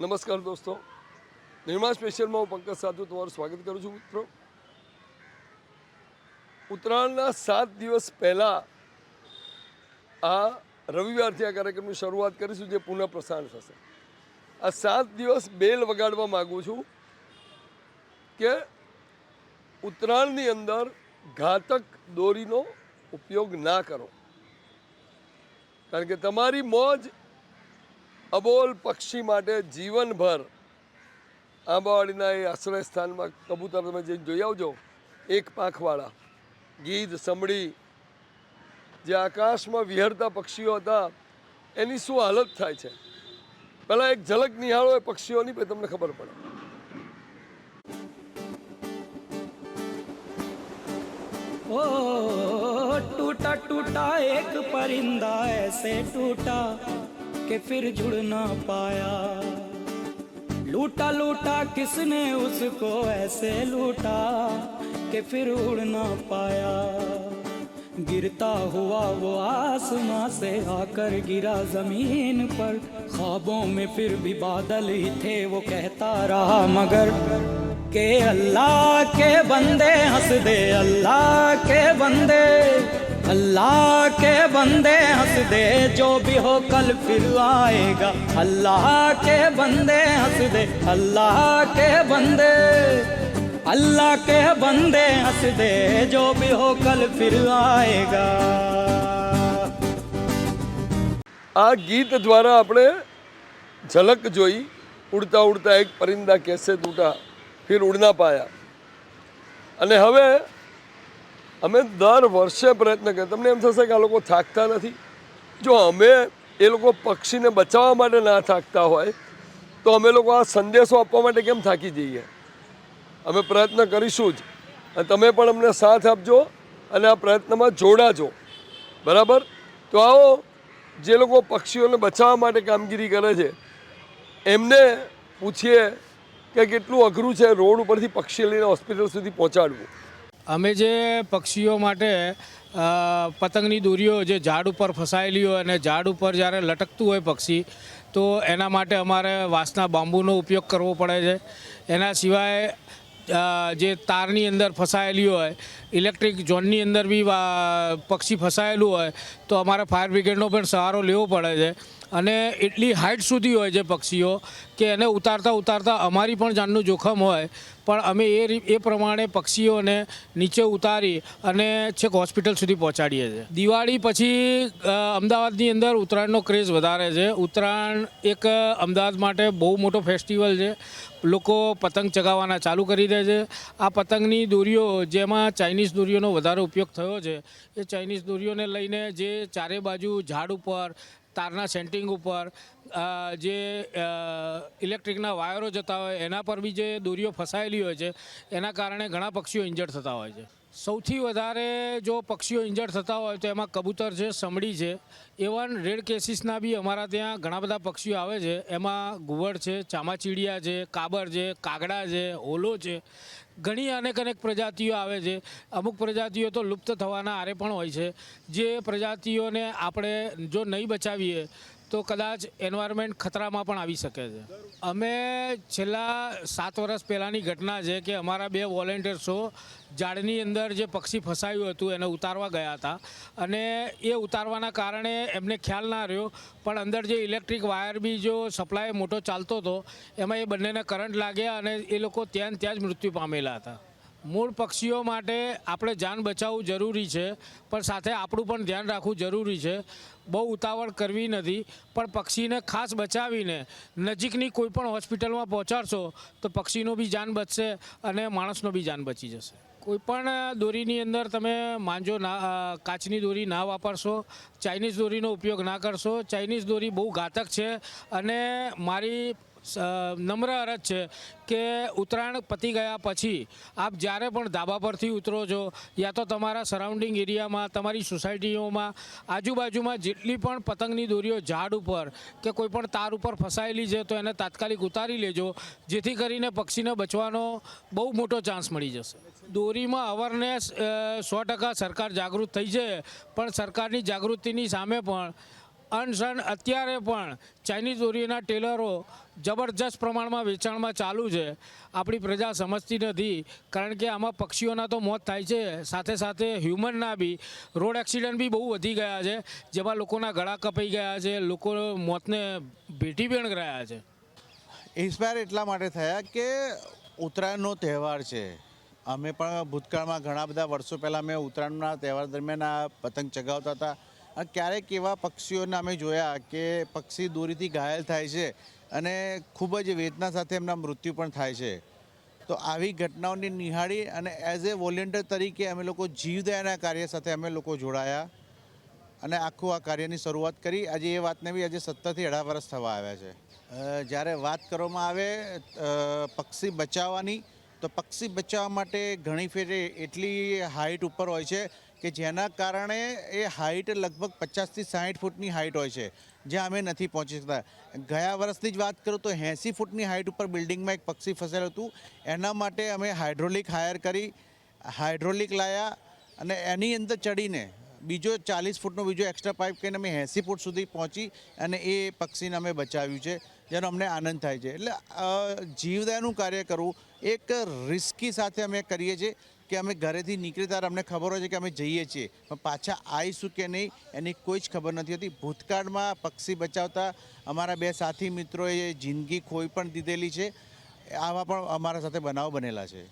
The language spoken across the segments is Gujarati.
નમસ્કાર દોસ્તો, નિર્માણ સ્પેશિયલમાં હું પંકજ સાધુ તમારું સ્વાગત કરું છું. મિત્રો, ઉત્તરાયણના 7 દિવસ પહેલાં આ રવિવારથી આ કાર્યક્રમની શરૂઆત કરીશું, જે પુનઃ પ્રસારણ થશે. આ 7 દિવસ બેલ વગાડવા માગું છું કે ઉત્તરાયણની અંદર ઘાતક દોરીનો ઉપયોગ ના કરો, કારણ કે તમારી મોજ અબોલ પક્ષી માટે જીવનભર આંબાવાડીના એ આશ્રય સ્થાનમાં કબૂતર તમે જઈને જોઈ આવજો. એક પાંખવાળા ગીધ, સમડી, જે આકાશમાં વિહરતા પક્ષીઓ હતા, એની શું હાલત થાય છે. પહેલાં એક ઝલક નિહાળો એ પક્ષીઓની, પછી તમને ખબર પડે. ओ टूटा टूटा एक परिंदा ऐसे टूटा कि फिर जुड़ ना पाया, लूटा लूटा किसने उसको ऐसे लूटा कि फिर उड़ ना पाया, गिरता हुआ वो आसमां से आकर गिरा जमीन पर, ख्वाबों में फिर भी बादल ही थे वो कहता रहा मगर के अल्लाह के बंदे हंस दे, अल्लाह के बंदे, अल्लाह के बंदे हंस दे, जो भी हो कल फिर आएगा, अल्लाह के बंदे हंस दे, अल्लाह के बंदे, अल्लाह के बंदे हंस दे, जो भी हो कल फिर आएगा. આ ગીત દ્વારા આપણે ઝલક જોઈ. ઉડતા ઉડતા એક પરિંદા કેસે તૂટા ફિર ઉડના પાયા. અને હવે અમે દર વર્ષે પ્રયત્ન કરીએ. તમને એમ થશે કે આ લોકો થાકતા નથી. જો અમે એ લોકો પક્ષીને બચાવવા માટે ના થાકતા હોય તો અમે લોકો આ સંદેશો આપવા માટે કેમ થાકી જઈએ? અમે પ્રયત્ન કરીશું જ, અને તમે પણ અમને સાથ આપજો અને આ પ્રયત્નમાં જોડાજો. બરાબર? તો આવો, જે લોકો પક્ષીઓને બચાવવા માટે કામગીરી કરે છે એમને પૂછીએ કે કેટલું અઘરું છે રોડ ઉપરથી પક્ષી લઈને હોસ્પિટલ સુધી પહોંચાડવું. અમે જે પક્ષીઓ માટે પતંગની દોરીઓ જે ઝાડ ઉપર ફસાયેલી હોય અને ઝાડ ઉપર જ્યારે લટકતું હોય પક્ષી, તો એના માટે અમારે વાંસના બાંબુનો ઉપયોગ કરવો પડે છે. એના સિવાય જે તારની અંદર ફસાયેલી હોય, ઇલેક્ટ્રિક ઝોનની અંદર બી પક્ષી ફસાયેલું હોય તો અમારે ફાયર બ્રિગેડનો પણ સહારો લેવો પડે છે. અને એટલી હાઇટ સુધી હોય છે પક્ષીઓ કે એને ઉતારતા ઉતારતા અમારી પણ જાનનું જોખમ હોય, પણ અમે એ પ્રમાણે પક્ષીઓને નીચે ઉતારી અને છેક હોસ્પિટલ સુધી પહોંચાડીએ છીએ. દિવાળી પછી અમદાવાદની અંદર ઉત્તરાયણનો ક્રેઝ વધારે છે. ઉત્તરાયણ એક અમદાવાદ માટે બહુ મોટો ફેસ્ટિવલ છે. લોકો પતંગ ચગાવવાના ચાલુ કરી દે છે. આ પતંગની દોરીઓ જેમાં ચાઇનીઝ દોરીઓનો વધારે ઉપયોગ થયો છે, એ ચાઇનીઝ દોરીઓને લઈને જે ચારે બાજુ ઝાડ ઉપર, તારના સેન્ટિંગ ઉપર જે ઇલેક્ટ્રિકના વાયરો જતા હોય એના પર બી જે દોરીઓ ફસાયેલી હોય છે, એના કારણે ઘણા પક્ષીઓ ઇન્જર્ડ થતા હોય છે. સૌથી વધારે જો પક્ષીઓ ઇન્જર્ડ થતા હોય તો એમાં કબૂતર છે, સમડી છે. ઇવન રેડ કેસીસના બી અમારા ત્યાં ઘણા બધા પક્ષીઓ આવે છે. એમાં ઘુવડ છે, ચામાચીડિયા છે, કાબર છે, કાગડા છે, હોલો છે. ઘણી અનેક પ્રજાતિઓ આવે છે. અમુક પ્રજાતિઓ તો લુપ્ત થવાના આરે પણ હોય છે. જે પ્રજાતિઓને આપણે જો નહીં બચાવીએ તો કદાચ એન્વાયરમેન્ટ ખતરામાં પણ આવી શકે છે. અમે છેલ્લા 7 વર્ષ પહેલાંની ઘટના છે કે અમારા 2 વોલેન્ટિયર્સો ઝાડની અંદર જે પક્ષી ફસાયું હતું એને ઉતારવા ગયા હતા, અને એ ઉતારવાના કારણે એમને ખ્યાલ ના રહ્યો, પણ અંદર જે ઇલેક્ટ્રિક વાયર બી જો સપ્લાય મોટો ચાલતો હતો એમાં એ બંનેને કરંટ લાગ્યા અને એ લોકો ત્યાં જ મૃત્યુ પામેલા હતા. મૂળ પક્ષીઓ માટે આપણે જાન બચાવવું જરૂરી છે, પણ સાથે આપણું પણ ધ્યાન રાખવું જરૂરી છે. બહુ ઉતાવળ કરવી નથી, પણ પક્ષીને ખાસ બચાવીને નજીકની કોઈ પણ હોસ્પિટલમાં પહોંચાડશો તો પક્ષીનો બી જાન બચશે અને માણસનો બી જાન બચી જશે. કોઈપણ દોરીની અંદર તમે માંજો ના, કાચની દોરી ના વાપરશો, ચાઇનીઝ દોરીનો ઉપયોગ ના કરશો. ચાઇનીઝ દોરી બહુ ઘાતક છે, અને મારી નમ્ર અરજ છે કે ઉત્તરાયણ પતી ગયા પછી આપ જ્યારે પણ ધાબા પરથી ઉતરો છો યા તો તમારા સરાઉન્ડિંગ એરિયામાં, તમારી સોસાયટીઓમાં, આજુબાજુમાં જેટલી પણ પતંગની દોરીઓ ઝાડ ઉપર કે કોઈ પણ તાર ઉપર ફસાયેલી છે તો એને તાત્કાલિક ઉતારી લેજો, જેથી કરીને પક્ષીને બચવાનો બહુ મોટો ચાન્સ મળી જશે. દોરીમાં અવેરનેસ 100% સરકાર જાગૃત થઈ છે, પણ સરકારની જાગૃતિની સામે પણ અનશન અત્યારે પણ ચાઇનીઝ દોરીના ટેલરો જબરજસ્ત પ્રમાણમાં વેચાણમાં ચાલુ છે. આપણી પ્રજા સમજતી નથી, કારણ કે આમાં પક્ષીઓના તો મોત થાય છે, સાથે સાથે હ્યુમનના બી. રોડ એક્સિડન્ટ બી બહુ વધી ગયા છે, જેમાં લોકોના ગળા કપાઈ ગયા છે, લોકો મોતને ભેટી પણ રહ્યા છે. ઇન્સ્પાયર એટલા માટે થયા કે ઉત્તરાયણનો તહેવાર છે. અમે પણ ભૂતકાળમાં ઘણા બધા વર્ષો પહેલાં અમે ઉત્તરાયણના તહેવાર દરમિયાન આ પતંગ ચગાવતા હતા. અને ક્યારેક એવા પક્ષીઓને અમે જોયા કે પક્ષી દોરીથી ઘાયલ થાય છે અને ખૂબ જ વેદના સાથે એમના મૃત્યુ પણ થાય છે. તો આવી ઘટનાઓને નિહાળી અને એઝ એ વોલેન્ટિયર તરીકે અમે લોકો જીવદયાના કાર્ય સાથે અમે લોકો જોડાયા અને આખું આ કાર્યની શરૂઆત કરી. આજે એ વાતને બી આજે 17 થી 18 વર્ષ થવા આવ્યા છે. જ્યારે વાત કરવામાં આવે પક્ષી બચાવવાની, તો પક્ષી બચાવવા માટે ઘણી ફેરે એટલી હાઇટ ઉપર હોય છે કે જેના કારણે એ હાઇટ લગભગ 50 થી 60 ફૂટની હાઇટ હોય છે, જ્યાં અમે નથી પહોંચી શકતા. ગયા વર્ષની જ વાત કરું તો 80 ફૂટની હાઇટ ઉપર બિલ્ડિંગમાં એક પક્ષી ફસેલું હતું. એના માટે અમે હાઇડ્રોલિક હાયર કરી, હાઇડ્રોલિક લાયા અને એની અંદર ચડીને બીજો 40 ફૂટનો બીજો એક્સ્ટ્રા પાઇપ કરીને અમે 80 ફૂટ સુધી પહોંચી અને એ પક્ષીને અમે બચાવ્યું છે, જેનો અમને આનંદ થાય છે. એટલે જીવદયાનું કાર્ય કરવું એક રિસ્કી સાથે અમે કરીએ છીએ કે અમે ઘરેથી નીકળી ત્યારે અમને ખબર હોય છે કે અમે જઈએ છીએ, પણ પાછા આવીશું કે નહીં એની કોઈ જ ખબર નથી હોતી. ભૂતકાળમાં પક્ષી બચાવતા અમારા 2 સાથી મિત્રોએ જિંદગી ખોઈ પણ દીધેલી છે. આવા પણ અમારા સાથે બનાવ બનેલા છે.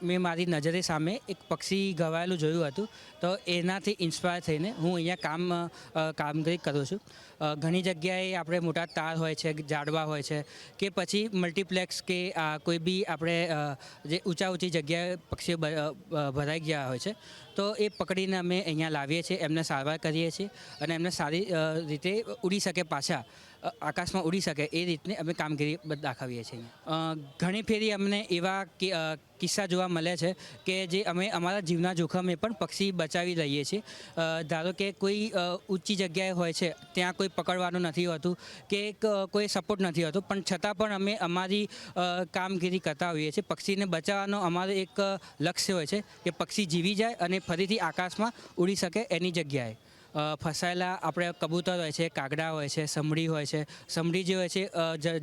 મેં મારી નજરે સામે એક પક્ષી ઘવાયેલું જોયું હતું, તો એનાથી ઇન્સ્પાયર થઈને હું અહીંયા કામગીરી કરું છું. ઘણી જગ્યાએ આપણે મોટા તાર હોય છે, ઝાડવા હોય છે, કે પછી મલ્ટીપ્લેક્સ કે કોઈ બી આપણે જે ઊંચી જગ્યાએ પક્ષીઓ ભરાઈ ગયા હોય છે, તો એ પકડીને અમે અહીંયા લાવીએ છીએ, એમને સારવાર કરીએ છીએ અને એમને સારી રીતે ઉડી શકે, પાછા આકાશમાં ઉડી શકે એ રીતની અમે કામગીરી દાખવીએ છીએ. ઘણી ફેરી અમને એવા કિસ્સા જોવા મળે છે કે જે અમે અમારા જીવના જોખમે પણ પક્ષી બચાવી લઈએ છીએ. ધારો કે કોઈ ઊંચી જગ્યાએ હોય છે, ત્યાં કોઈ પકડવાનું નથી હોતું કે કોઈ સપોર્ટ નથી હોતો, પણ છતાં પણ અમે અમારી કામગીરી કરતા હોઈએ છીએ. પક્ષીને બચાવવાનો અમારો એક લક્ષ્ય હોય છે કે પક્ષી જીવી જાય અને ફરીથી આકાશમાં ઉડી શકે એની જગ્યાએ. ફસાયેલા આપણે કબૂતર હોય છે, કાગડા હોય છે, સમડી હોય છે. સમડી જે હોય છે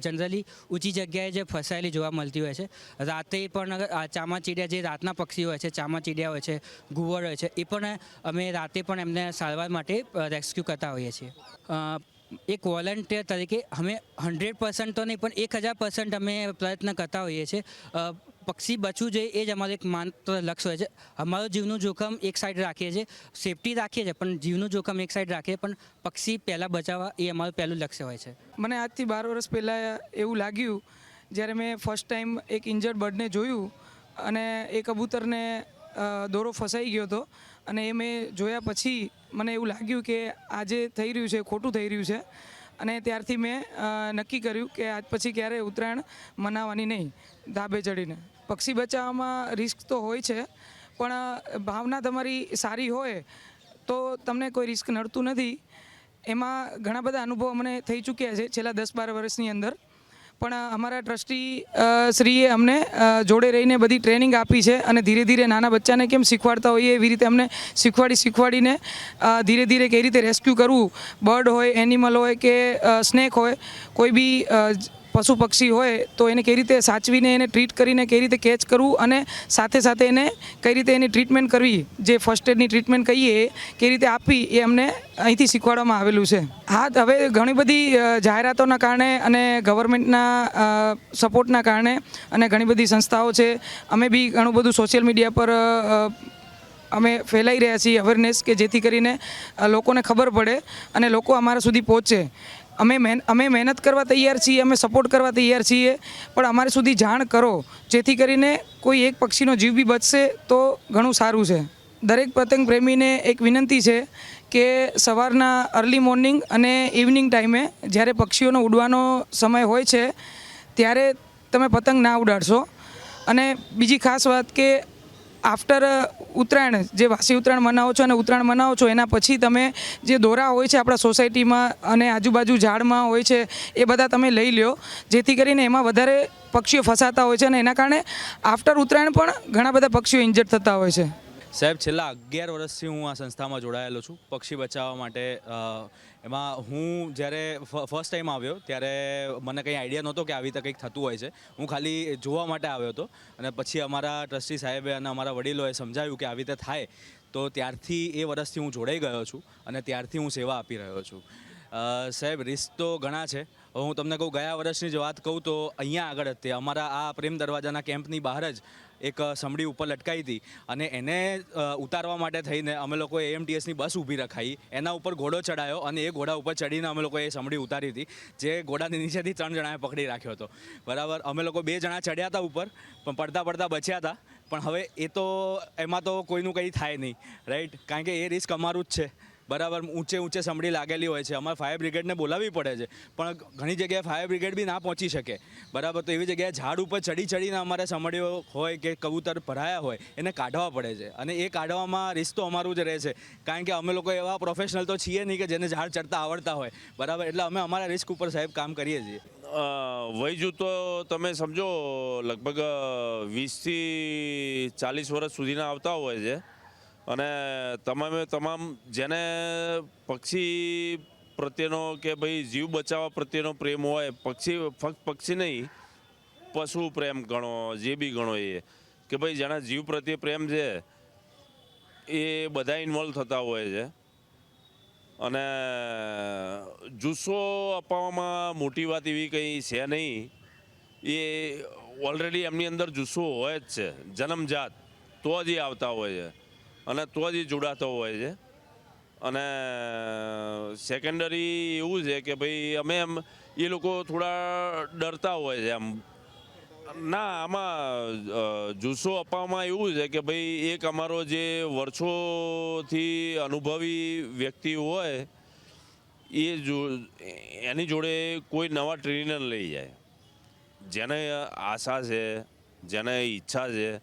જનરલી ઊંચી જગ્યાએ જે ફસાયેલી જોવા મળતી હોય છે. રાતે પણ ચામાચીડિયા જે રાતના પક્ષી હોય છે, ચામાચીડિયા હોય છે, ઘુવડ હોય છે, એ પણ અમે રાતે પણ એમને સારવાર માટે રેસ્ક્યુ કરતા હોઈએ છીએ. એક વોલન્ટિયર તરીકે અમે 100% તો નહીં પણ 1000% અમે પ્રયત્ન કરતા હોઈએ છીએ. પક્ષી બચવું જોઈએ એ જ અમારું એક માત્ર લક્ષ્ય હોય છે. અમારું જીવનું જોખમ એક સાઈડ રાખીએ છીએ, સેફટી રાખીએ છીએ, પણ જીવનું જોખમ એક સાઈડ રાખીએ, પણ પક્ષી પહેલાં બચાવવા એ અમારું પહેલું લક્ષ્ય હોય છે. મને આજથી 12 વર્ષ પહેલાં એવું લાગ્યું જ્યારે મેં ફર્સ્ટ ટાઈમ એક ઇન્જર્ડ બર્ડને જોયું અને એ કબૂતરને દોરો ફસાઈ ગયો હતો, અને એ મેં જોયા પછી મને એવું લાગ્યું કે આજે થઈ રહ્યું છે ખોટું થઈ રહ્યું છે, અને ત્યારથી મેં નક્કી કર્યું કે આજ પછી ક્યારેય ઉત્તરાયણ મનાવવાની નહીં ધાબે ચડીને. પક્ષી બચાવવામાં રિસ્ક તો હોય છે, પણ ભાવના તમારી સારી હોય તો તમને કોઈ રિસ્ક નડતું નથી. એમાં ઘણા બધા અનુભવો મને થઈ ચૂક્યા છે છેલ્લા 10-12 વર્ષની અંદર. પણ અમારા ટ્રસ્ટી શ્રીએ અમને જોડે રહીને બધી ટ્રેનિંગ આપી છે, અને ધીરે ધીરે નાના બચ્ચાને કેમ શીખવાડતા હોઈએ એવી રીતે અમને શીખવાડીને ધીરે ધીરે કઈ રીતે રેસ્ક્યુ કરવું, બર્ડ હોય, એનિમલ હોય કે સ્નેક હોય, કોઈ બી પશુ પક્ષી હોય તો એને કઈ રીતે સાચવીને એને ટ્રીટ કરીને કઈ રીતે કેચ કરવું, અને સાથે સાથે એને કઈ રીતે એની ટ્રીટમેન્ટ કરવી, જે ફર્સ્ટ એડની ટ્રીટમેન્ટ કહીએ કઈ રીતે આપવી, એ અમને અહીંથી શીખવાડવામાં આવેલું છે. હા, હવે ઘણી બધી જાહેરાતોના કારણે અને ગવર્મેન્ટના સપોર્ટના કારણે અને ઘણી બધી સંસ્થાઓ છે, અમે બી ઘણું બધું સોશિયલ મીડિયા પર અમે ફેલાઈ રહ્યા છીએ અવેરનેસ, કે જેથી કરીને લોકોને ખબર પડે અને લોકો અમારા સુધી પહોંચે. અમે મહેનત કરવા તૈયાર છીએ, અમે સપોર્ટ કરવા તૈયાર છીએ, પણ અમારી સુધી જાણ કરો, જેથી કરીને કોઈ એક પક્ષીનો જીવ બી બચશે તો ઘણું સારું છે. દરેક પતંગ પ્રેમીને એક વિનંતી છે કે સવારના અર્લી મોર્નિંગ અને ઇવનિંગ ટાઈમે જ્યારે પક્ષીઓનો ઉડવાનો સમય હોય છે ત્યારે તમે પતંગ ના ઉડાડશો. અને બીજી ખાસ વાત કે આફ્ટર ઉત્તરાયણ, જે વાસી ઉત્તરાયણ મનાવો છો અને ઉત્તરાયણ મનાવો છો, એના પછી તમે જે દોરા હોય છે આપણા સોસાયટીમાં અને આજુબાજુ ઝાડમાં હોય છે એ બધા તમે લઈ લ્યો, જેથી કરીને એમાં વધારે પક્ષીઓ ફસાતા હોય છે, અને એના કારણે આફ્ટર ઉત્તરાયણ પણ ઘણા બધા પક્ષીઓ ઇન્જર્ડ થતા હોય છે. સાહેબ છેલ્લા 11 વર્ષથી હું આ સંસ્થામાં જોડાયેલો છું પક્ષી બચાવવા માટે. એમાં હું જ્યારે ફર્સ્ટ ટાઈમ આવ્યો ત્યારે મને કંઈ આઈડિયા નહોતો કે આવી રીતે કંઈક થતું હોય છે. હું ખાલી જોવા માટે આવ્યો હતો અને પછી અમારા ટ્રસ્ટી સાહેબે અને અમારા વડીલોએ સમજાવ્યું કે આવી રીતે થાય, તો ત્યારથી એ વર્ષથી હું જોડાઈ ગયો છું અને ત્યારથી હું સેવા આપી રહ્યો છું. સાહેબ રિસ્ક તો ઘણા છે. હવે હું તમને કહું, ગયા વર્ષની જ વાત કહું તો અહીંયા આગળ જ તે અમારા આ પ્રેમ દરવાજાના કેમ્પની બહાર જ એક સમડી ઉપર લટકાઈ હતી અને એને ઉતારવા માટે થઈને અમે લોકોએ AMTSની બસ ઊભી રખાઈ, એના ઉપર ઘોડો ચડાયો અને એ ઘોડા ઉપર ચડીને અમે લોકોએ એ સમડી ઉતારી હતી, જે ઘોડાની નીચેથી 3 જણાએ પકડી રાખ્યો હતો. બરાબર, અમે લોકો 2 જણા ચડ્યા હતા ઉપર, પણ પડતા બચ્યા હતા. પણ હવે એ તો એમાં તો કોઈનું કંઈ થાય નહીં, રાઈટ, કારણ કે એ રિસ્ક અમારું જ છે. બરાબર, ઊંચે સમડી લાગેલી હોય છે, અમારે ફાયર બ્રિગેડને બોલાવવી પડે છે, પણ ઘણી જગ્યાએ ફાયર બ્રિગેડ બી ના પહોંચી શકે. બરાબર, તો એવી જગ્યાએ ઝાડ ઉપર ચડીને અમારે સમડીઓ હોય કે કબૂતર ભરાયા હોય એને કાઢવા પડે છે, અને એ કાઢવામાં રિસ્ક તો અમારું જ રહે છે, કારણ કે અમે લોકો એવા પ્રોફેશનલ તો છીએ નહીં કે જેને ઝાડ ચડતા આવડતા હોય. બરાબર, એટલે અમે અમારા રિસ્ક ઉપર સાહેબ કામ કરીએ છીએ. વયજૂથ તો તમે સમજો લગભગ 20 થી 40 વર્ષ સુધીના આવતા હોય છે, અને તમામ જેને પક્ષી પ્રત્યેનો કે ભાઈ જીવ બચાવવા પ્રત્યેનો પ્રેમ હોય, ફક્ત પક્ષી નહીં, પશુ પ્રેમ ગણો, જે બી ગણો, એ કે ભાઈ જેના જીવ પ્રત્યે પ્રેમ છે એ બધા ઇન્વોલ્વ થતા હોય છે. અને જુસ્સો અપાવવામાં મોટી વાત એવી કંઈ છે નહીં. એ ઓલરેડી એમની અંદર જુસ્સો હોય જ છે જન્મજાત, તો જ એ આવતા હોય છે અને તો જ એ જોડાતો હોય છે. અને સેકન્ડરી એવું છે કે ભાઈ અમે એ લોકો થોડા ડરતા હોય છે એમ. ના, આમાં જુસ્સો અપાવવામાં એવું છે કે ભાઈ એક અમારો જે વર્ષોથી અનુભવી વ્યક્તિ હોય એની જોડે કોઈ નવા ટ્રેનર લઈ જાય, જેને આશા છે, જેને ઈચ્છા છે,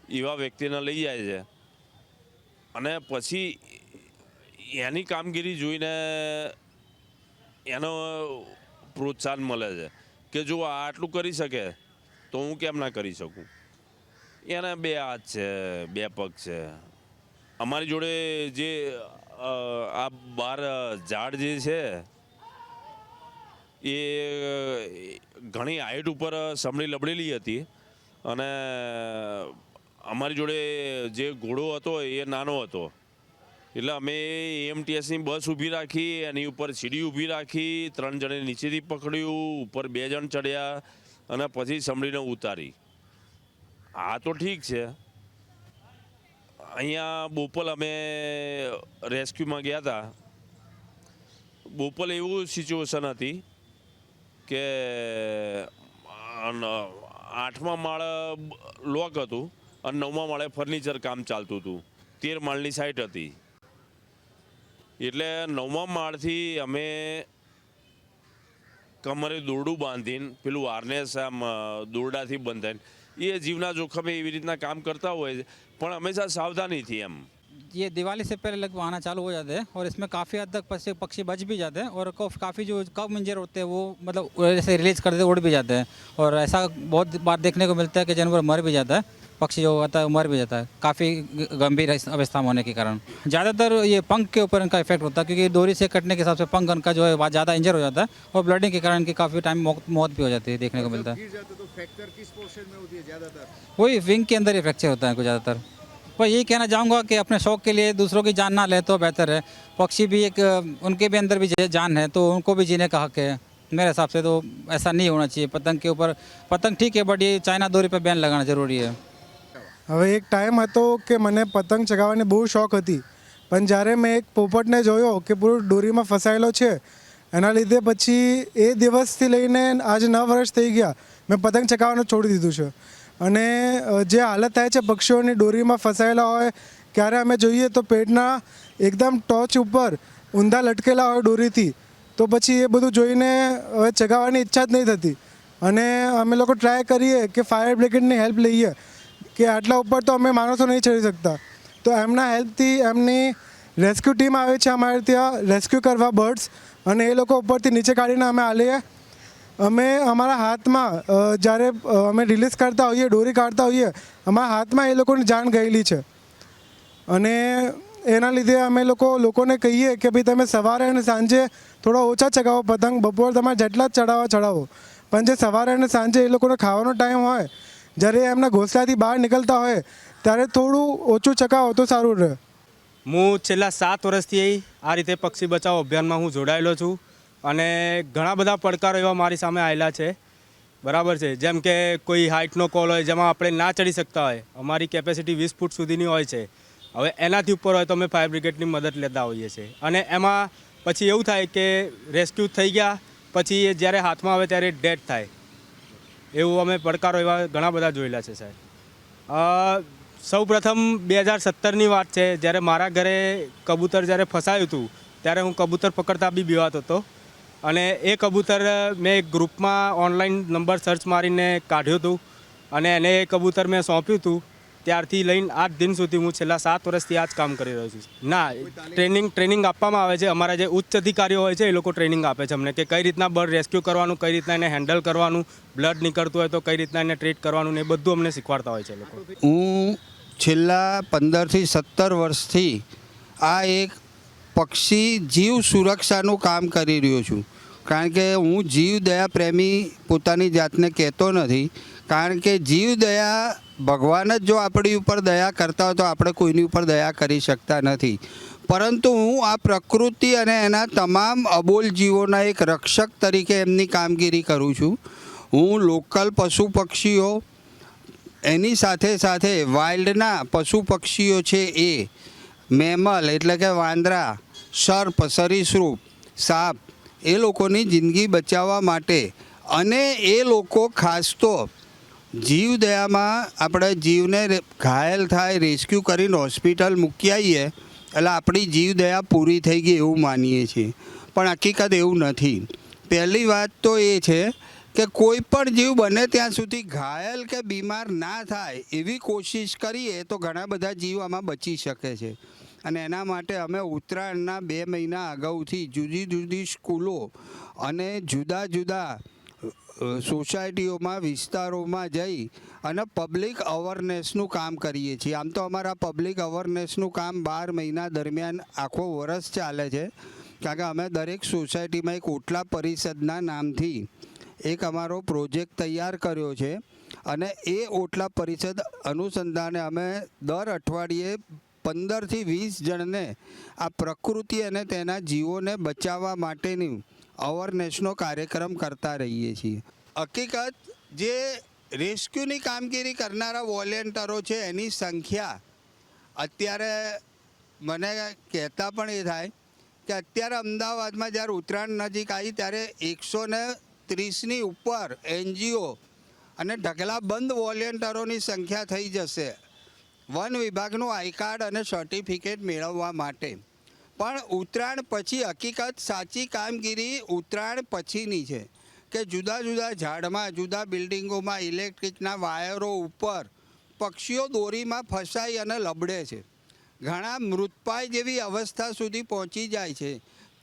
એવા વ્યક્તિને લઈ જાય છે. અને પછી એની કામગીરી જોઈને એનો પ્રોત્સાહન મળે છે કે જો આ આટલું કરી શકે તો હું કેમ ના કરી શકું. એને 2 હાથ છે, 2 પગ છે. અમારી જોડે જે આ 12 ઝાડ જે છે એ ઘણી હાઈટ ઉપર સમડી લબડેલી હતી, અને અમારી જોડે જે ઘોડો હતો એ નાનો હતો, એટલે અમે AMTSની બસ ઊભી રાખી, એની ઉપર સીડી ઊભી રાખી, 3 જણે નીચેથી પકડ્યું, ઉપર 2 જણ ચડ્યા અને પછી સમડીને ઉતારી. આ તો ઠીક છે. અહીંયા બોપલ અમે રેસ્ક્યુમાં ગયા હતા. બોપલ એવું સિચ્યુએશન હતી કે 8મા માળ લોક હતું અને 9મા માળે ફર્નિચર કામ ચાલતું હતું. 13 માળની સાઇટ હતી, એટલે 9મા માળથી અમે કમરે દોરડું બાંધીને પેલું હાર્નેસ આમ દોરડાથી બંધાઈને એ જીવના જોખમે એવી રીતના કામ કરતા હોય છે, પણ હંમેશા સાવધાનીથી એમ. ये दिवाली से पहले लगभग आना चालू हो जाते हैं और इसमें काफ़ी हद तक पक्षी बच भी जाते हैं और काफ़ी जो कम इंजर होते हैं वो मतलब जैसे रिलीज कर देते उड़ भी जाते हैं. और ऐसा बहुत बार देखने को मिलता है कि जानवर मर भी जाता है, पक्षी जो होता है मर भी जाता है काफ़ी गंभीर अवस्था में होने के कारण. ज़्यादातर ये पंख के ऊपर इनका इफेक्ट होता है, क्योंकि डोरी से कटने के हिसाब से पंख इनका जो है ज़्यादा इंजर हो जाता है और ब्लडिंग के कारण इनकी काफ़ी टाइम मौत भी हो जाती है, देखने को मिलता है. तो फ्रैक्चर किस पोर्शन में होती है ज़्यादातर? वही विंग के अंदर ही फ्रैक्चर होता है कुछ ज़्यादातर. पर यही कहना चाहूँगा कि अपने शौक के लिए दूसरों की जान ना ले तो बेहतर है. पक्षी भी एक उनके भी अंदर भी जान है, तो उनको भी जीने का हक है. मेरे हिसाब से तो ऐसा नहीं होना चाहिए. पतंग के ऊपर पतंग ठीक है, बट ये चाइना दोरी पर बैन लगाना ज़रूरी है. હવે એક ટાઈમ હતો કે મને પતંગ ચગાવવાની બહુ શોખ હતી, પણ જ્યારે મેં એક પોપટને જોયો કે પૂરો દોરીમાં ફસાયેલો છે, એના લીધે પછી એ દિવસથી લઈને આજે 9 વર્ષ થઈ ગયા મેં પતંગ ચગાવવાનું છોડી દીધું છે. અને જે હાલત થાય છે પક્ષીઓની ડોરીમાં ફસાયેલા હોય, ક્યારે અમે જોઈએ તો પેટના એકદમ ટોચ ઉપર ઊંધા લટકેલા હોય ડોરીથી, તો પછી એ બધું જોઈને હવે ચગાવવાની ઈચ્છા જ નહીં થતી. અને અમે લોકો ટ્રાય કરીએ કે ફાયર બ્રિગેડની હેલ્પ લઈએ કે આટલા ઉપર તો અમે માણસો નહીં ચડી શકતા, તો એમના હેલ્પથી એમની રેસ્ક્યુ ટીમ આવે છે અમારે ત્યાં રેસ્ક્યુ કરવા બર્ડ્સ, અને એ લોકો ઉપરથી નીચે કાઢીને અમે આલીએ. અમે અમારા હાથમાં જ્યારે અમે રિલીઝ કરતા હોઈએ, ડોરી કાઢતા હોઈએ, અમારા હાથમાં એ લોકોની જાન ગયેલી છે. અને એના લીધે અમે લોકોને કહીએ કે ભાઈ તમે સવારે અને સાંજે થોડા ઓછા ચગાવો પતંગ, બપોર તમારે જેટલા જ ચડાવો, પણ જે સવારે અને સાંજે એ લોકોનો ખાવાનો ટાઈમ હોય, જ્યારે એમના ઘોંસલાથી બહાર નીકળતા હોય ત્યારે થોડું ઓછું ચગાવો તો સારું રહે. હું છેલ્લા 7 વર્ષથી આ રીતે પક્ષી બચાવો અભિયાનમાં હું જોડાયેલો છું અને ઘણા બધા પડકારો એવા મારી સામે આવેલા છે. બરાબર છે, જેમ કે કોઈ હાઇટનો કોલ હોય જેમાં આપણે ના ચડી શકતા હોય, અમારી કેપેસિટી 20 ફૂટ સુધીની હોય છે. હવે એનાથી ઉપર હોય તો અમે ફાયર બ્રિગેડની મદદ લેતા હોઈએ છીએ અને એમાં પછી એવું થાય કે રેસ્ક્યુ થઈ ગયા પછી એ જ્યારે હાથમાં આવે ત્યારે ડેડ થાય, એવું અમે પડકારો એવા ઘણા બધા જોયેલા છે સાહેબ. સૌ પ્રથમ 2017ની વાત છે, જ્યારે મારા ઘરે કબૂતર જ્યારે ફસાયું હતું ત્યારે હું કબૂતર પકડતા બી બીવાતો હતો અને એ કબૂતર મેં એક ગ્રુપમાં ઓનલાઈન નંબર સર્ચ મારીને કાઢ્યું હતું અને એને એ કબૂતર મેં સોંપ્યું હતું. ત્યારથી લઈને આજ દિન સુધી હું છેલ્લા 7 વર્ષથી આ જ કામ કરી રહ્યો છું. ના, ટ્રેનિંગ આપવામાં આવે છે. અમારા જે ઉચ્ચ અધિકારીઓ હોય છે એ લોકો ટ્રેનિંગ આપે છે અમને કે કઈ રીતના બર્ડ રેસ્ક્યુ કરવાનું, કઈ રીતના એને હેન્ડલ કરવાનું, બ્લડ નીકળતું હોય તો કઈ રીતના એને ટ્રીટ કરવાનું ને એ બધું અમને શીખવાડતા હોય છે એ લોકો. હું છેલ્લા 15થી 17 વર્ષથી આ એક પક્ષી જીવ સુરક્ષાનું કામ કરી રહ્યો છું. કારણ કે હું જીવદયા પ્રેમી પોતાની જાતને કહેતો નથી, કારણ કે જીવદયા ભગવાન જ જો આપણી ઉપર દયા કરતા હોય તો આપણે કોઈની ઉપર દયા કરી શકતા નથી. પરંતુ હું આ પ્રકૃતિ અને એના તમામ અબોલ જીવોના એક રક્ષક તરીકે એમની કામગીરી કરું છું. હું લોકલ પશુ પક્ષીઓ એની સાથે સાથે વાઇલ્ડના પશુ પક્ષીઓ છે એ મેમલ એટલે કે વાંદરા, સર્પ, સરીસૃપ, સાપ એ લોકોની જિંદગી બચાવવા માટે અને એ લોકો ખાસ તો જીવદયામાં આપણે જીવને ઘાયલ થાય રેસ્ક્યુ કરીને હોસ્પિટલ મૂકી આવીએ એટલે આપણી જીવદયા પૂરી થઈ ગઈ એવું માનીએ છીએ, પણ હકીકત એવું નથી. પહેલી વાત તો એ છે કે કોઈ પણ જીવ બને ત્યાં સુધી ઘાયલ કે બીમાર ના થાય એવી કોશિશ કરીએ તો ઘણા બધા જીવ આમાં બચી શકે છે. અને એના માટે અમે ઉત્તરાયણના 2 મહિના અગાઉથી જુદી જુદી સ્કૂલો અને જુદા જુદા સોસાયટીઓમાં, વિસ્તારોમાં જઈ અને પબ્લિક અવેરનેસનું કામ કરીએ છીએ. આમ તો અમારા પબ્લિક અવેરનેસનું કામ 12 મહિના દરમિયાન આખો વર્ષ ચાલે છે, કારણ કે અમે દરેક સોસાયટીમાં એક ઓટલા પરિષદના નામથી એક અમારો પ્રોજેક્ટ તૈયાર કર્યો છે અને એ ઓટલા પરિષદ અનુસંધાને અમે દર અઠવાડિયે 15થી 20 જણને આ પ્રકૃતિ અને તેના જીવોને બચાવવા માટેની અવેરનેસનો કાર્યક્રમ કરતા રહીએ છીએ. હકીકત જે રેસ્ક્યુની કામગીરી કરનારા વોલેન્ટરો છે એની સંખ્યા અત્યારે મને કહેતા પણ એ થાય કે અત્યારે અમદાવાદમાં જ્યારે ઉત્તરાયણ નજીક આવી ત્યારે 130ની ઉપર NGO અને ઢગલાબંધ વોલેન્ટરોની સંખ્યા થઈ જશે વન વિભાગનું આઈ કાર્ડ અને સર્ટિફિકેટ મેળવવા માટે. પણ ઉત્તરાયણ પછી હકીકત સાચી કામગીરી ઉત્તરાયણ પછીની છે કે જુદા જુદા ઝાડમાં, જુદા બિલ્ડિંગોમાં, ઇલેક્ટ્રિકના વાયરો ઉપર પક્ષીઓ દોરીમાં ફસાઈ અને લબડે છે. ઘણા મૃતપાય જેવી અવસ્થા સુધી પહોંચી જાય છે.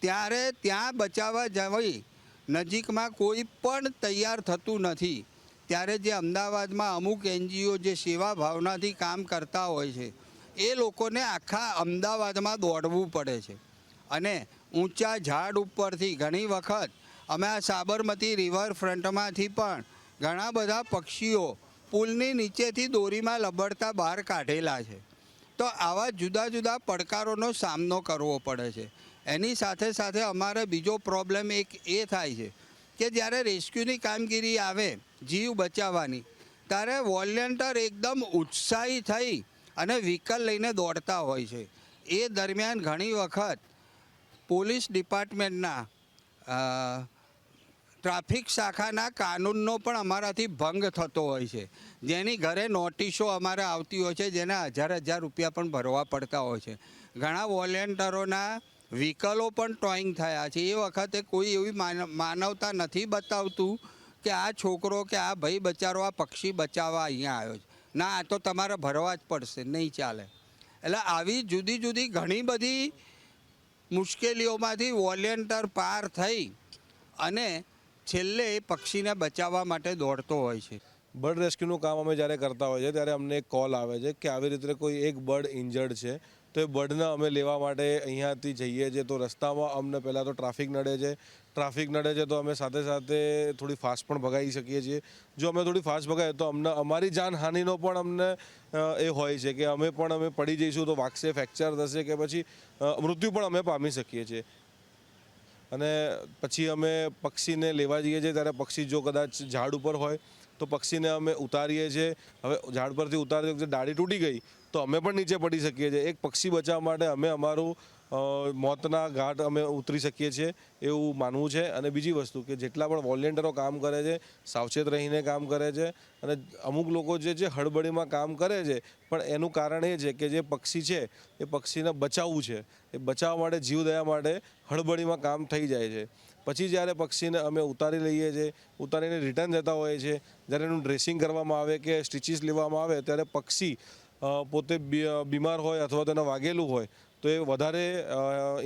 ત્યારે ત્યાં બચાવવા જવી નજીકમાં કોઈ પણ તૈયાર થતું નથી. ત્યારે જે અમદાવાદમાં અમુક NGO જે સેવા ભાવનાથી કામ કરતા હોય છે એ લોકોને આખા અમદાવાદમાં દોડવું પડે છે અને ઊંચા ઝાડ ઉપરથી ઘણી વખત અમે આ સાબરમતી રિવરફ્રન્ટમાંથી પણ ઘણા બધા પક્ષીઓ પુલની નીચેથી દોરીમાં લબડતા બહાર કાઢેલા છે. તો આવા જુદા જુદા પડકારોનો સામનો કરવો પડે છે. એની સાથે સાથે અમારે બીજો પ્રોબ્લેમ એક એ થાય છે કે જ્યારે રેસ્ક્યુની કામગીરી આવે જીવ બચાવવાની ત્યારે વોલેન્ટર એકદમ ઉત્સાહી થઈ અને વ્હીકલ લઈને દોડતા હોય છે. એ દરમિયાન ઘણી વખત પોલીસ ડિપાર્ટમેન્ટના ટ્રાફિક શાખાના કાનૂનનો પણ અમારાથી ભંગ થતો હોય છે, જેની ઘરે નોટિસો અમારે આવતી હોય છે, જેના 1000 રૂપિયા પણ ભરવા પડતા હોય છે. ઘણા વોલેન્ટરોના વ્હીકલો પણ ટોઈંગ થયા છે. એ વખતે કોઈ એવી માનવતા નથી બતાવતું કે આ છોકરો કે આ ભાઈ બચારો આ પક્ષી બચાવવા અહીંયા આવ્યો છે. ના, આ તો તમારે ભરવા જ પડશે, નહીં ચાલે. એટલે આવી જુદી જુદી ઘણી બધી મુશ્કેલીઓમાંથી વોલેન્ટર પાર થઈ અને છેલ્લે એ પક્ષીને બચાવવા માટે દોડતો હોય છે. બર્ડ રેસ્ક્યુનું કામ અમે જ્યારે કરતા હોઈએ છીએ ત્યારે અમને એક કોલ આવે છે કે આવી રીતે કોઈ એક બર્ડ ઇન્જર્ડ છે, તો એ બર્ડને અમે લેવા માટે અહીંયાથી જઈએ છીએ. તો રસ્તામાં અમને પહેલાં તો ટ્રાફિક નડે છે તો અમે સાથે સાથે થોડી ફાસ્ટ પણ ભગાવી શકીએ છીએ. જો અમે થોડી ફાસ્ટ ભગાવીએ તો અમને અમારી જાનહાનિનો પણ અમને એ હોય છે કે અમે પડી જઈશું તો વાગશે, ફ્રેક્ચર થશે કે પછી મૃત્યુ પણ અમે પામી શકીએ છીએ. અને પછી અમે પક્ષીને લેવા જઈએ છીએ ત્યારે પક્ષી જો કદાચ ઝાડ ઉપર હોય તો પક્ષીને અમે ઉતારીએ છીએ. હવે ઝાડ પરથી ઉતારી વખતે ડાળી તૂટી ગઈ તો અમે પણ નીચે પડી શકીએ છીએ. એક પક્ષી બચાવવા માટે અમે અમારું મોતના ઘાટ અમે ઉતરી શકીએ છીએ એવું માનવું છે. અને બીજી વસ્તુ કે જેટલા પણ વોલેન્ટિયરો કામ કરે છે સાવચેત રહીને કામ કરે છે. અને અમુક લોકો જે છે હળબડીમાં કામ કરે છે, પણ એનું કારણ એ છે કે જે પક્ષી છે એ પક્ષીને બચાવવું છે, એ બચાવવા માટે જીવદયા માટે હળબડીમાં કામ થઈ જાય છે. પછી જ્યારે પક્ષીને અમે ઉતારી લઈએ છીએ, ઉતારીને રિટર્ન જતા હોઈએ છીએ, જ્યારે એનું ડ્રેસિંગ કરવામાં આવે કે સ્ટિચીસ લેવામાં આવે ત્યારે પક્ષી પોતે બીમાર હોય અથવા તો એને વાગેલું હોય તો એ વધારે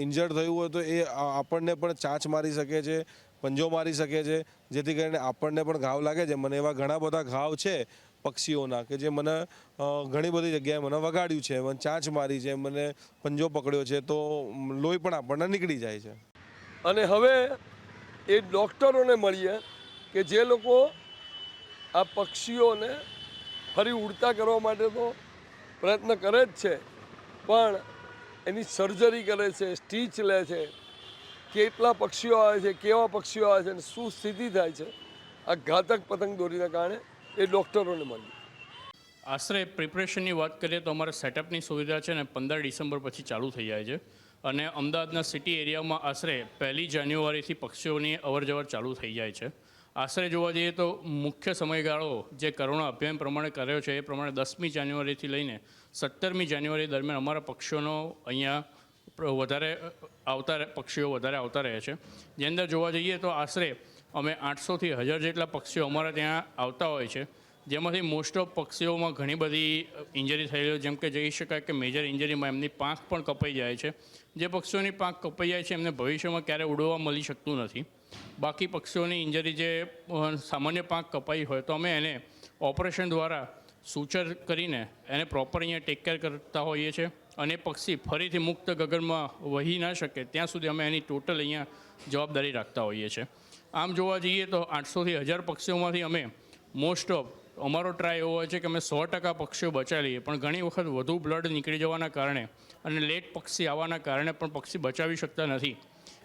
ઇન્જર્ડ થયું હોય તો એ આપણને પણ ચાંચ મારી શકે છે, પંજો મારી શકે છે, જેથી કરીને આપણને પણ ઘાવ લાગે છે. મને એવા ઘણા બધા ઘાવ છે પક્ષીઓના કે જે મને ઘણી બધી જગ્યાએ મને વગાડ્યું છે, મને ચાંચ મારી છે, મને પંજો પકડ્યો છે, તો લોહી પણ આપણને નીકળી જાય છે. અને હવે એ ડૉક્ટરોને મળીએ કે જે લોકો આ પક્ષીઓને ફરી ઉડતા કરવા માટે તો પ્રયત્ન કરે જ છે, પણ એની સર્જરી કરે છે, સ્ટીચ લે છે. કેટલા પક્ષીઓ આવે છે, કેવા પક્ષીઓ આવે છે અને શું સ્થિતિ થાય છે આ ઘાતક પતંગ દોરીના કારણે, એ ડૉક્ટરોને મળીએ. આશરે પ્રિપરેશનની વાત કરીએ તો અમારે સેટઅપની સુવિધા છે ને 15 ડિસેમ્બર પછી ચાલુ થઈ જાય છે. અને અમદાવાદના સિટી એરિયામાં આશરે 1 જાન્યુઆરીથી પક્ષીઓની અવરજવર ચાલુ થઈ જાય છે. આશરે જોવા જઈએ તો મુખ્ય સમયગાળો જે કરુણા અભિયાન પ્રમાણે કર્યો છે એ પ્રમાણે 10મી જાન્યુઆરીથી લઈને 17મી જાન્યુઆરી દરમિયાન અમારા પક્ષીઓનો અહીંયા પક્ષીઓ વધારે આવતા રહે છે. જેની અંદર જોવા જઈએ તો આશરે અમે 800થી 1000 જેટલા પક્ષીઓ અમારા ત્યાં આવતા હોય છે, જેમાંથી મોસ્ટ ઓફ પક્ષીઓમાં ઘણી બધી ઇન્જરી થયેલી, જેમ કે જોઈ શકાય કે મેજર ઇન્જરીમાં એમની પાંખ પણ કપાઈ જાય છે. જે પક્ષીઓની પાંખ કપાઈ જાય છે એમને ભવિષ્યમાં ક્યારેય ઉડવા મળી શકતું નથી. બાકી પક્ષીઓની ઇન્જરી જે સામાન્ય પાંખ કપાઈ હોય તો અમે એને ઓપરેશન દ્વારા સૂચર કરીને એને પ્રોપર અહીંયા ટેક કેર કરતા હોઈએ છીએ. અને પક્ષી ફરીથી મુક્ત ગગનમાં વહી ના શકે ત્યાં સુધી અમે એની ટોટલ અહીંયા જવાબદારી રાખતા હોઈએ છીએ. આમ જોવા જઈએ તો 800થી 1000 પક્ષીઓમાંથી અમે મોસ્ટ ઓફ અમારો ટ્રાય એવો હોય છે કે અમે 100% પક્ષીઓ બચાવી લઈએ, પણ ઘણી વખત વધુ બ્લડ નીકળી જવાના કારણે અને લેટ પક્ષી આવવાના કારણે પણ પક્ષી બચાવી શકતા નથી.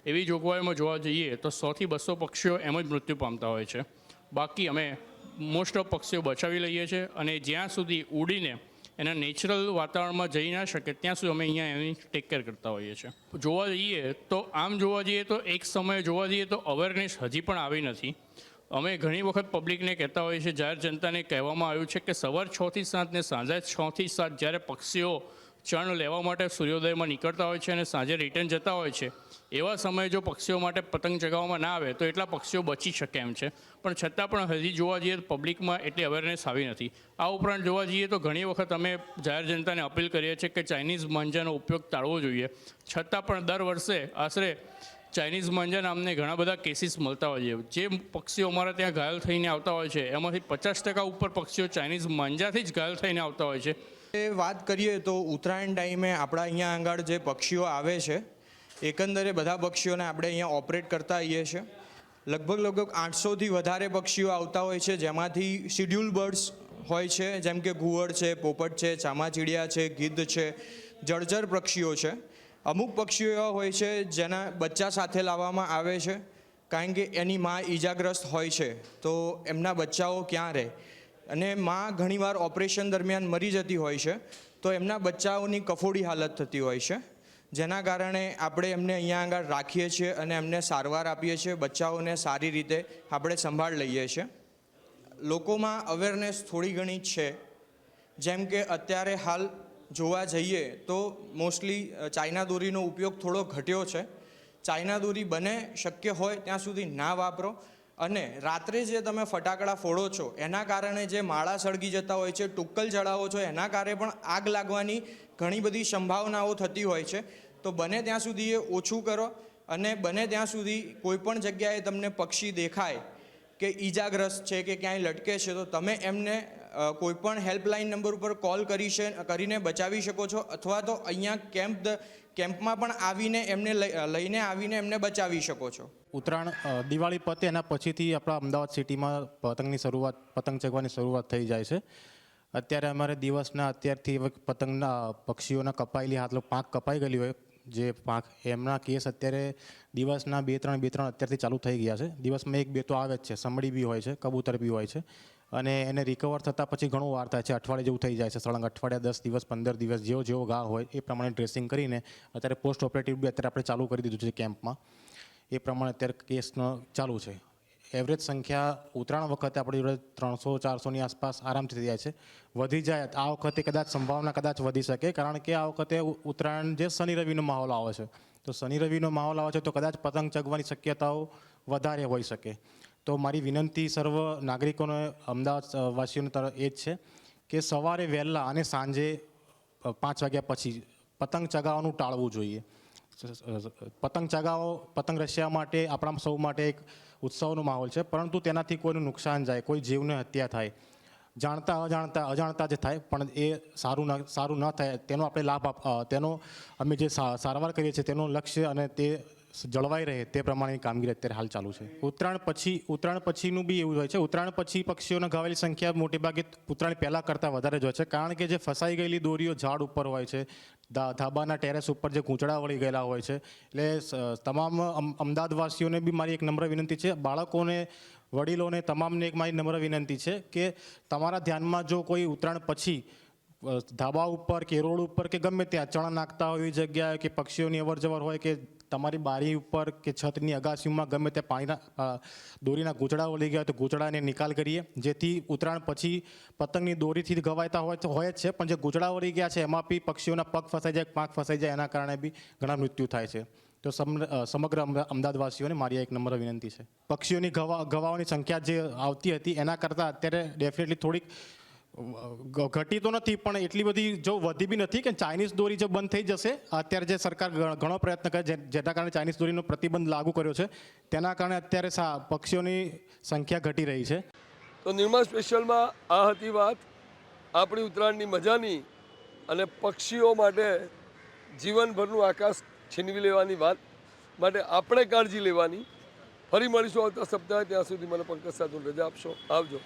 એવી જોગવાઈમાં જોવા જઈએ તો 100થી 200 પક્ષીઓ એમ જ મૃત્યુ પામતા હોય છે. બાકી અમે મોસ્ટ ઓફ પક્ષીઓ બચાવી લઈએ છીએ અને જ્યાં સુધી ઉડીને એના નેચરલ વાતાવરણમાં જઈ ના શકે ત્યાં સુધી અમે અહીંયા એની ટેક કેર કરતા હોઈએ છીએ. જોવા જઈએ તો એક સમયે જોવા જઈએ તો અવેરનેસ હજી પણ આવી નથી. અમે ઘણી વખત પબ્લિકને કહેતા હોઈએ છીએ, જાહેર જનતાને કહેવામાં આવ્યું છે કે સવાર 6 થી 7 ને સાંજે 6 થી 7 જ્યારે પક્ષીઓ ચણ લેવા માટે સૂર્યોદયમાં નીકળતા હોય છે અને સાંજે રિટર્ન જતા હોય છે, એવા સમયે જો પક્ષીઓ માટે પતંગ ચગાવવામાં ના આવે તો એટલા પક્ષીઓ બચી શકે એમ છે. પણ છતાં પણ હજી જોવા જઈએ તો પબ્લિકમાં એટલી અવેરનેસ આવી નથી. આ ઉપરાંત જોવા જઈએ તો ઘણી વખત અમે જાહેર જનતાને અપીલ કરીએ છીએ કે ચાઇનીઝ માંજાનો ઉપયોગ ટાળવો જોઈએ. છતાં પણ દર વર્ષે આશરે ચાઇનીઝ માંજા નામને ઘણા બધા કેસીસ મળતા હોય છે. જે પક્ષીઓ અમારા ત્યાં ઘાયલ થઈને આવતા હોય છે એમાંથી 50% ઉપર પક્ષીઓ ચાઇનીઝ માંજાથી જ ઘાયલ થઈને આવતા હોય છે. વાત કરીએ તો ઉત્તરાયણ ટાઈમે આપણા અહીંયા આગળ જે પક્ષીઓ આવે છે, એકંદરે બધા પક્ષીઓને આપણે અહીંયા ઓપરેટ કરતા આવીએ છીએ. લગભગ 800થી વધારે પક્ષીઓ આવતા હોય છે, જેમાંથી શિડ્યુલ બર્ડ્સ હોય છે, જેમ કે ઘુવડ છે, પોપટ છે, ચામાચીડિયા છે, ગીધ છે, જળચર પક્ષીઓ છે. અમુક પક્ષીઓ એવા હોય છે જેના બચ્ચા સાથે લાવવામાં આવે છે, કારણ કે એની માં ઈજાગ્રસ્ત હોય છે તો એમના બચ્ચાઓ ક્યાં રહે, અને માં ઘણીવાર ઓપરેશન દરમિયાન મરી જતી હોય છે તો એમના બચ્ચાઓની કફોડી હાલત થતી હોય છે, જેના કારણે આપણે એમને અહીંયા આગળ રાખીએ છીએ અને એમને સારવાર આપીએ છીએ. બચ્ચાઓને સારી રીતે આપણે સંભાળ લઈએ છીએ. લોકોમાં અવેરનેસ થોડી ઘણી છે, જેમ કે અત્યારે હાલ જોવા જઈએ તો મોસ્ટલી ચાઇના દોરીનો ઉપયોગ થોડો ઘટ્યો છે. ચાઇના દોરી બને શક્ય હોય ત્યાં સુધી ના વાપરો. અને રાત્રે જે તમે ફટાકડા ફોડો છો એના કારણે જે માળા સળગી જતા હોય છે, ટુક્કલ જળાવો છો, એના કારણે પણ આગ લાગવાની ઘણી બધી સંભાવનાઓ થતી હોય છે. તો બને ત્યાં સુધી એ ઓછું કરો. અને બને ત્યાં સુધી કોઈ પણ જગ્યાએ તમને પક્ષી દેખાય કે ઈજાગ્રસ્ત છે કે ક્યાંય લટકે છે તો તમે એમને કોઈ પણ હેલ્પલાઇન નંબર ઉપર કોલ કરીને બચાવી શકો છો, અથવા તો અહીંયા કેમ્પમાં પણ આવીને એમને લઈને આવીને એમને બચાવી શકો છો. ઉત્તરાયણ દિવાળી પતે એના પછીથી આપણા અમદાવાદ સિટીમાં પતંગ ચગવાની શરૂઆત થઈ જાય છે. અત્યારે અમારે દિવસના અત્યારથી પક્ષીઓના કપાયેલી પાંખ કપાઈ ગયેલી હોય જે પાંખ એમના કેસ અત્યારે દિવસના બે ત્રણ અત્યારથી ચાલુ થઈ ગયા છે. દિવસમાં 1-2 તો આવે જ છે. સમડી બી હોય છે, કબૂતર બી હોય છે, અને એને રિકવર થતાં પછી ઘણું વાર થાય છે. અઠવાડિયે જેવું થઈ જાય છે, સળંગ અઠવાડિયા, 10 દિવસ, 15 દિવસ, જેવો ઘા હોય એ પ્રમાણે ડ્રેસિંગ કરીને અત્યારે પોસ્ટ ઓપરેટિવ બી અત્યારે આપણે ચાલુ કરી દીધું છે કેમ્પમાં. એ પ્રમાણે અત્યારે કેસનો ચાલુ છે. એવરેજ સંખ્યા ઉત્તરાયણ વખતે આપણી જોડે 300-400ની આસપાસ આરામથી થઈ જાય છે. વધી જાય આ વખતે સંભાવના કદાચ વધી શકે, કારણ કે આ વખતે ઉત્તરાયણ જે શનિ રવિનો માહોલ આવે છે, તો શનિ રવિનો માહોલ આવે છે તો કદાચ પતંગ ચગવાની શક્યતાઓ વધારે હોઈ શકે. તો મારી વિનંતી સર્વ નાગરિકોને, અમદાવાદ વાસીઓને એ જ છે કે સવારે વહેલા અને સાંજે 5 વાગ્યા પછી પતંગ ચગાવવાનું ટાળવું જોઈએ. પતંગ ચગાવો, પતંગ રસિયા માટે આપણા સૌ માટે એક ઉત્સવનો માહોલ છે, પરંતુ તેનાથી કોઈનું નુકસાન જાય, કોઈ જીવને હત્યા થાય, અજાણતા જે થાય, પણ એ સારું ન થાય તેનો આપણે તેનો અમે જે સારવાર કરીએ છીએ તેનું લક્ષ્ય અને તે જળવાઈ રહે તે પ્રમાણેની કામગીરી અત્યારે હાલ ચાલુ છે. ઉત્તરાયણ પછીનું બી એવું હોય છે. ઉત્તરાયણ પછી પક્ષીઓને ઘવાયેલી સંખ્યા મોટેભાગે ઉત્તરાયણ પહેલાં કરતાં વધારે જ હોય છે, કારણ કે જે ફસાઈ ગયેલી દોરીઓ ઝાડ ઉપર હોય છે, ધાબાના ટેરેસ ઉપર જે ગૂંચડા વળી ગયેલા હોય છે. એટલે તમામ અમદાવાદવાસીઓને બી મારી એક નમ્ર વિનંતી છે, બાળકોને, વડીલોને, તમામને એક મારી નમ્ર વિનંતી છે કે તમારા ધ્યાનમાં જો કોઈ ઉત્તરાયણ પછી ધાબા ઉપર કે રોડ ઉપર કે ગમે ત્યાં ચણા નાખતા હોય એવી જગ્યાએ, કે પક્ષીઓની અવરજવર હોય, કે તમારી બારી ઉપર કે છતની અગાસીમાં ગમે ત્યાં પાણીના દોરીના ગૂંચડા વળી ગયા તો ગૂંચડાને નિકાલ કરીએ, જેથી ઉત્તરાયણ પછી પતંગની દોરીથી ઘવાતા હોય જ છે, પણ જે ગૂંચડા વળી ગયા છે એમાં બી પક્ષીઓના પગ ફસાઈ જાય, પાંખ ફસાઈ જાય, એના કારણે બી ઘણા મૃત્યુ થાય છે. તો સમગ્ર અમદાવાદવાસીઓને મારી એક નમ્ર વિનંતી છે. પક્ષીઓની ઘવાવાની સંખ્યા જે આવતી હતી એના કરતાં અત્યારે ડેફિનેટલી થોડીક ઘટી તો નથી, પણ એટલી બધી જો વધી બી નથી કે ચાઇનીઝ દોરી જો બંધ થઈ જશે. અત્યારે જે સરકાર ઘણો પ્રયત્ન કરે, જેના કારણે ચાઇનીઝ દોરીનો પ્રતિબંધ લાગુ કર્યો છે, તેના કારણે અત્યારે પક્ષીઓની સંખ્યા ઘટી રહી છે. તો નિર્માણ સ્પેશિયલમાં આ હતી વાત આપણી ઉત્તરાયણની મજાની અને પક્ષીઓ માટે જીવનભરનું આકાશ છીનવી લેવાની વાત માટે આપણે કાળજી લેવાની. ફરી મળીશું આવતા સપ્તાહે. ત્યાં સુધી મને પંકજ સાધુ રજા આપશો. આવજો.